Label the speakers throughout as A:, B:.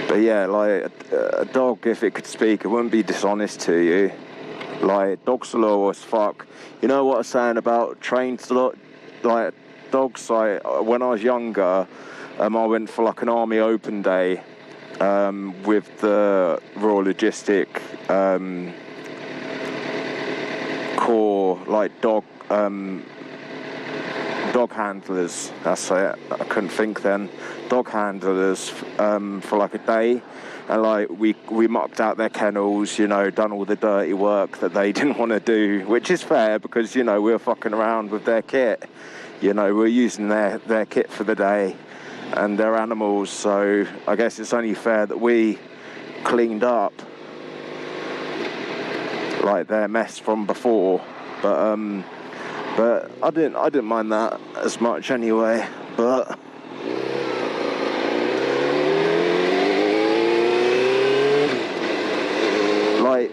A: But yeah, like a dog, if it could speak, it wouldn't be dishonest to you. Like, dogs are loyal as fuck. You know what I was saying about trains? Like, dogs, like, when I was younger, I went for like an Army Open Day with the Royal Logistic Corps, like dog handlers. That's it. I couldn't think then. Dog handlers for like a day, and like we mucked out their kennels, you know, done all the dirty work that they didn't want to do, which is fair because, you know, we were fucking around with their kit. You know, we're using their kit for the day and their animals, so I guess it's only fair that we cleaned up like their mess from before. But I didn't mind that as much anyway. But like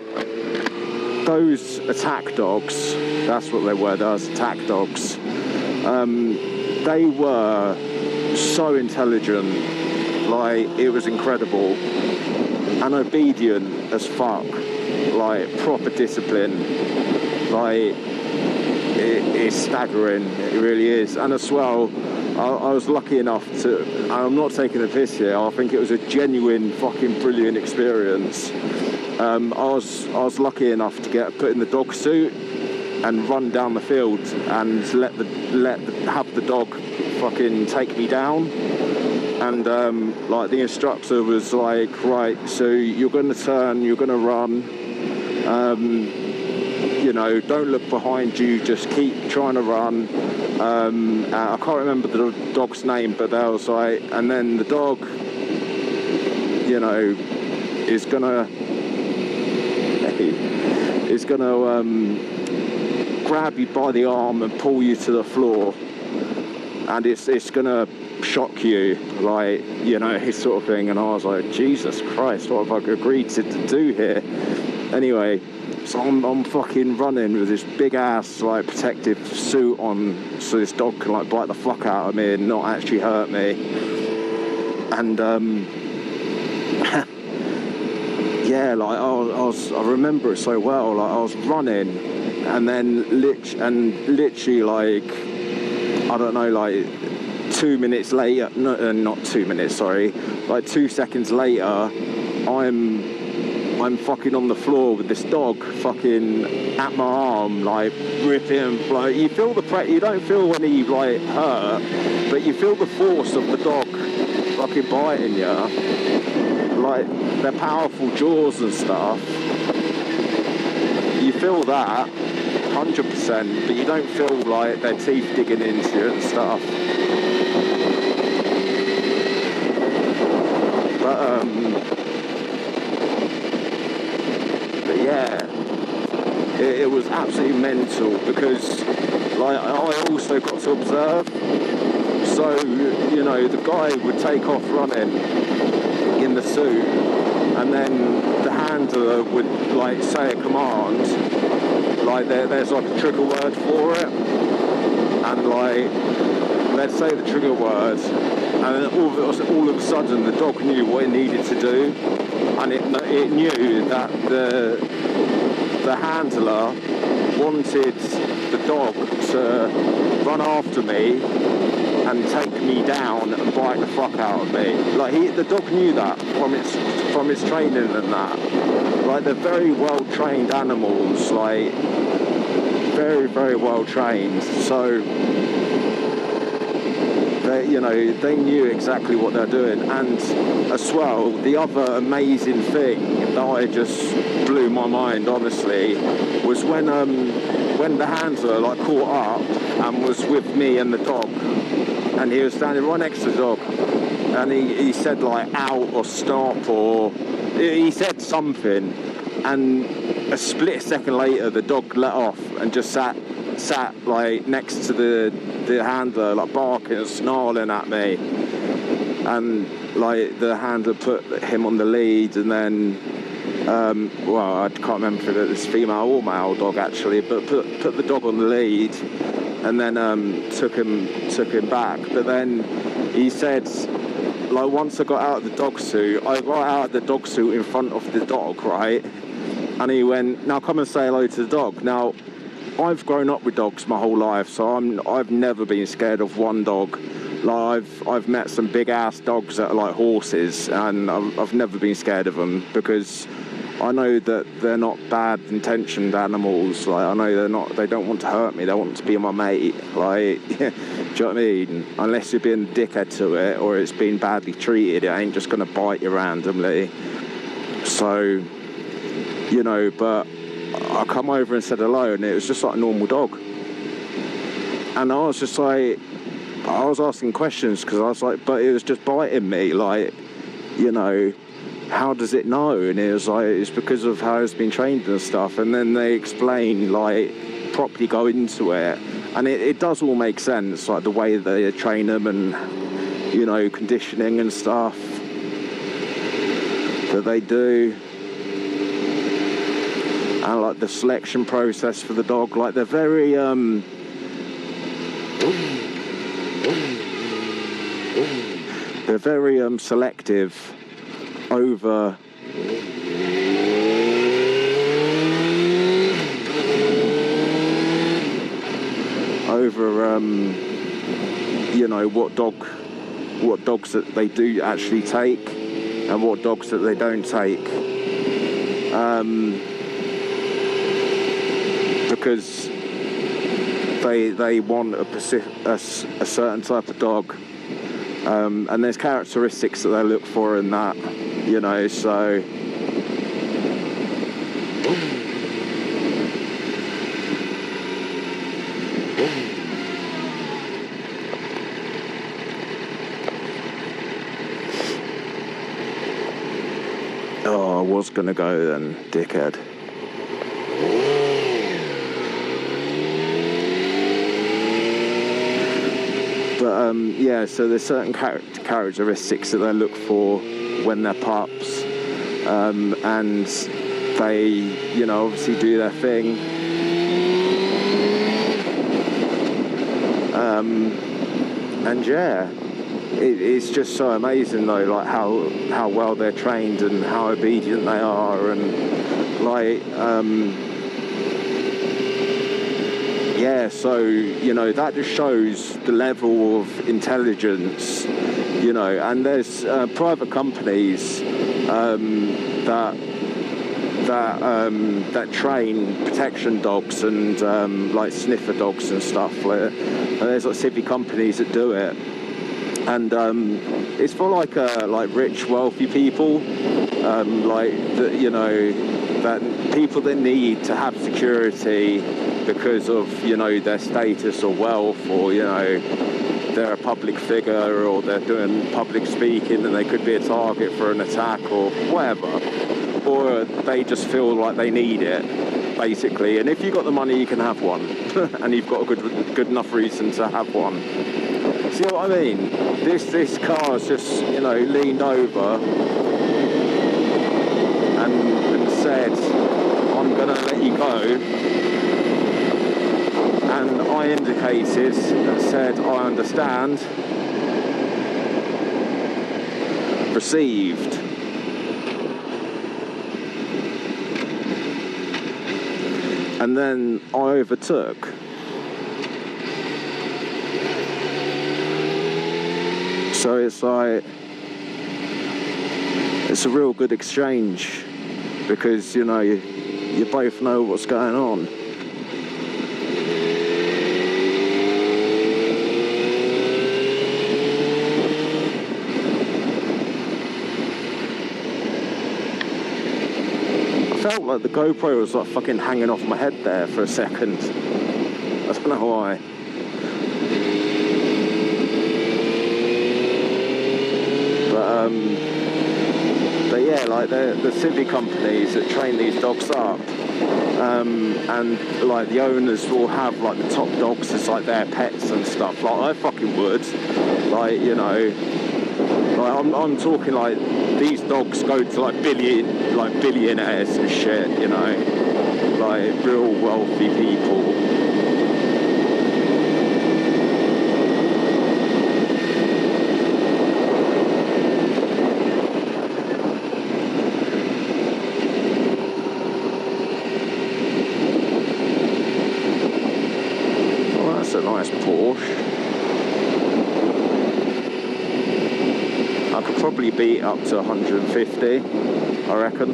A: those attack dogs, that's what they were, those attack dogs. They were so intelligent, like it was incredible, and obedient as fuck, like proper discipline, like it's staggering, it really is. And as well, I was lucky enough to, I'm not taking the piss here, I think it was a genuine fucking brilliant experience. I was lucky enough to get put in the dog suit and run down the field and have the dog fucking take me down. And like the instructor was like, right, so you're going to turn, you're going to run, you know, don't look behind you, just keep trying to run. I can't remember the dog's name, but that was like, and then the dog, you know, is gonna grab you by the arm and pull you to the floor, and it's gonna shock you, like, you know, his sort of thing. And I was like, Jesus Christ, what have I agreed to do here? Anyway, so I'm fucking running with this big ass like protective suit on, so this dog can like bite the fuck out of me and not actually hurt me. And yeah, like I remember it so well. Like I was running, and then literally like, I don't know, like 2 minutes later, no, not 2 minutes, sorry, like 2 seconds later, I'm fucking on the floor with this dog fucking at my arm, like ripping, like you feel you don't feel any like hurt, but you feel the force of the dog fucking biting you, like their powerful jaws and stuff. You feel that 100%, but you don't feel like their teeth digging into you and stuff. But yeah, it was absolutely mental because like I also got to observe. So, you know, the guy would take off running in the suit, and then the handler would like say a command, like there's like a trigger word for it, and like they'd say the trigger word, and then all of a sudden the dog knew what it needed to do, and it knew that the handler wanted the dog to run after me and take me down and bite the fuck out of me. Like the dog knew that from its training and that. Like they're very well trained animals, like very, very well trained. So they knew exactly what they're doing. And as well, the other amazing thing that I just blew my mind, honestly, was when the handler like caught up and was with me and the dog, and he was standing right next to the dog, and he said like out or stop, or he said something, and a split second later the dog let off and just sat like next to the handler, like barking and snarling at me, and like the handler put him on the lead, and then well, I can't remember if it's female or male dog actually, but put the dog on the lead, and then took him back. But then he said, like, once I got out of the dog suit, I got out of the dog suit in front of the dog, right? And he went, now come and say hello to the dog. Now, I've grown up with dogs my whole life, so I've never been scared of one dog. Like, I've met some big ass dogs that are like horses, and I've never been scared of them, because I know that they're not bad intentioned animals. Like, I know they don't want to hurt me, they want to be my mate. Like, do you know what I mean? Unless you're being a dickhead to it, or it's been badly treated, it ain't just gonna bite you randomly. So, you know, but I come over and said hello, and it was just like a normal dog. And I was just like, I was asking questions, because I was like, but it was just biting me, like, you know, how does it know? And it was like, it's because of how it's been trained and stuff. And then they explain, like, properly go into it, and it does all make sense, like the way they train them, and, you know, conditioning and stuff that they do, and like the selection process for the dog. Like, they're very selective over you know, what dogs that they do actually take, and what dogs that they don't take, because they want a certain type of dog, and there's characteristics that they look for in that, you know, so oh, I was gonna go then, dickhead. But yeah, so there's certain characteristics that they look for when they're pups, and they, you know, obviously do their thing, and yeah, it's just so amazing though, like how well they're trained and how obedient they are, and like yeah, so, you know, that just shows the level of intelligence, you know. And there's private companies that train protection dogs and like sniffer dogs and stuff. Like, there's like civvy companies that do it, and it's for like rich, wealthy people, like that, you know, that people that need to have security because of, you know, their status or wealth, or, you know, they're a public figure, or they're doing public speaking and they could be a target for an attack or whatever, or they just feel like they need it, basically. And if you've got the money, you can have one, and you've got a good enough reason to have one. See what I mean? This car's just, you know, leaned over and said, I'm gonna let you go. And I indicated and said, I understand. Received. And then I overtook. So it's like, it's a real good exchange, because, you know, you both know what's going on. I felt like the GoPro was like fucking hanging off my head there for a second. I don't know why. But But yeah, like the civvy companies that train these dogs up, and like the owners will have like the top dogs as like their pets and stuff. Like I fucking would, like, you know, like I'm talking like these dogs go to like billionaires and shit, you know, like real wealthy people. That's a nice Porsche. I could probably beat up to 150, I reckon.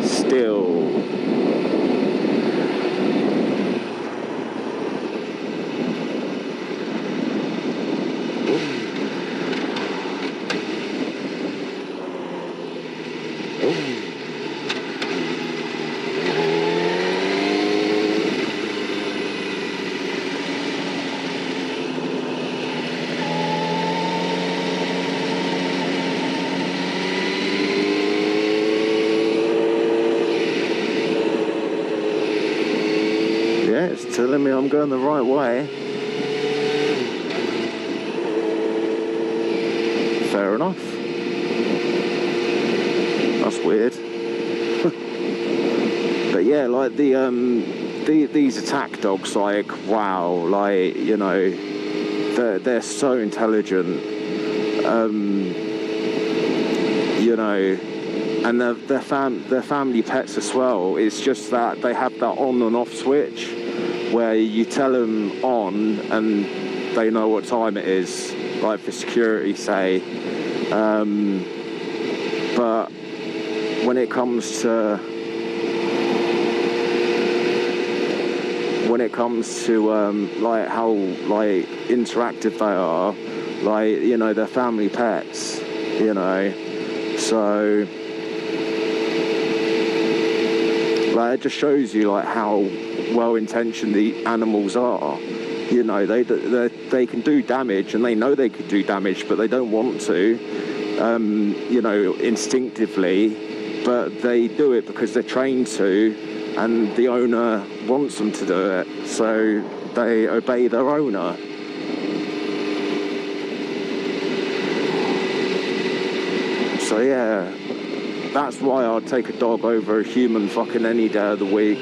A: Still. Yeah, it's telling me I'm going the right way. Fair enough. That's weird. But yeah, like these attack dogs, like, wow, like, you know, they're so intelligent. You know, and their family pets as well. It's just that they have that on and off switch where you tell them on and they know what time it is, like for security, say. But when it comes to like how like interactive they are, like, you know, they're family pets, you know, so like it just shows you like how well intentioned the animals are. You know, they can do damage, and they know they could do damage, but they don't want to, you know, instinctively, but they do it because they're trained to, and the owner wants them to do it, so they obey their owner. So yeah, that's why I'd take a dog over a human fucking any day of the week.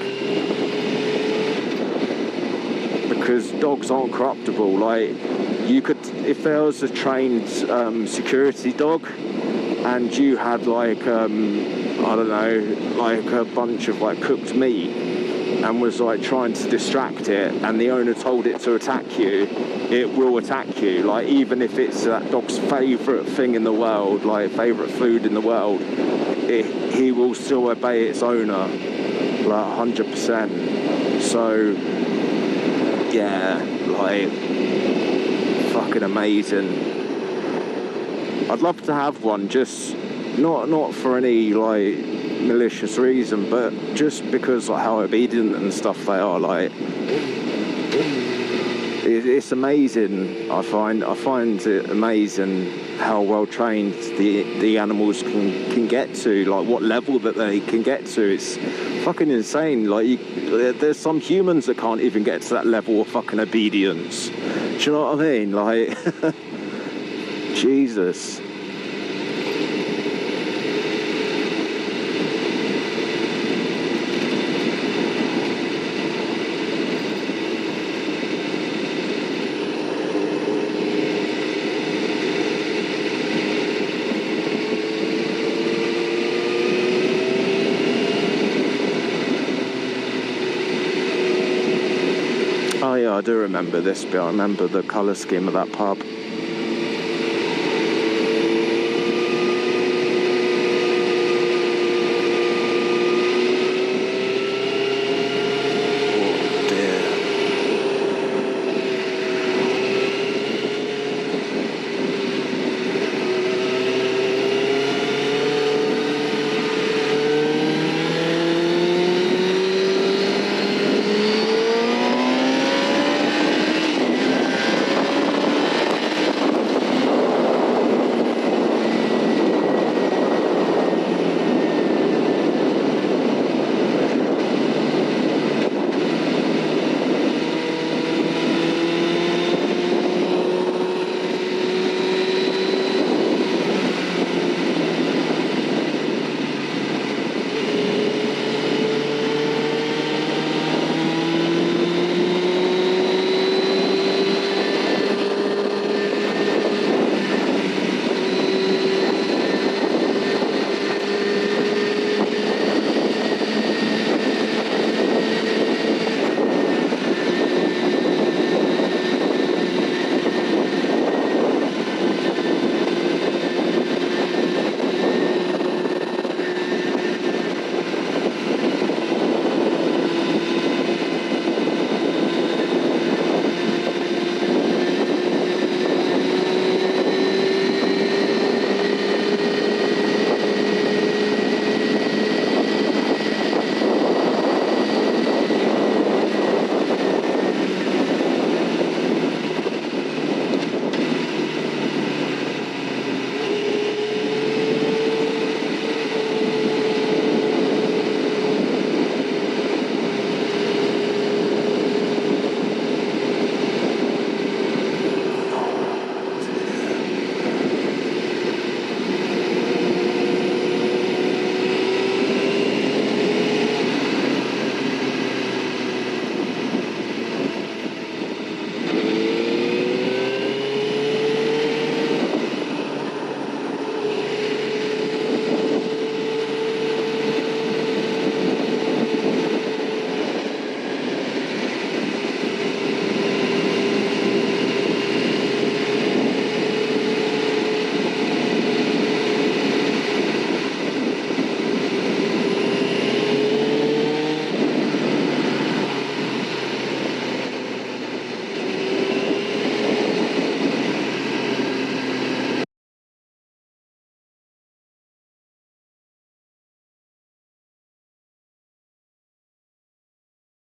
A: Because dogs aren't corruptible. Like, you could, if there was a trained security dog and you had like, I don't know, like a bunch of like cooked meat and was like trying to distract it, and the owner told it to attack you, it will attack you. Like, even if it's that dog's favourite thing in the world, like favourite food in the world, he will still obey its owner, like 100%. So yeah, like, fucking amazing. I'd love to have one, just not for any like malicious reason, but just because like how obedient and stuff they are. Like, it's amazing. I find it amazing how well trained the animals can get to, like what level that they can get to. It's fucking insane. Like, there's some humans that can't even get to that level of fucking obedience. Do you know what I mean? Like, Jesus. Oh yeah, I do remember this bit. I remember the colour scheme of that pub.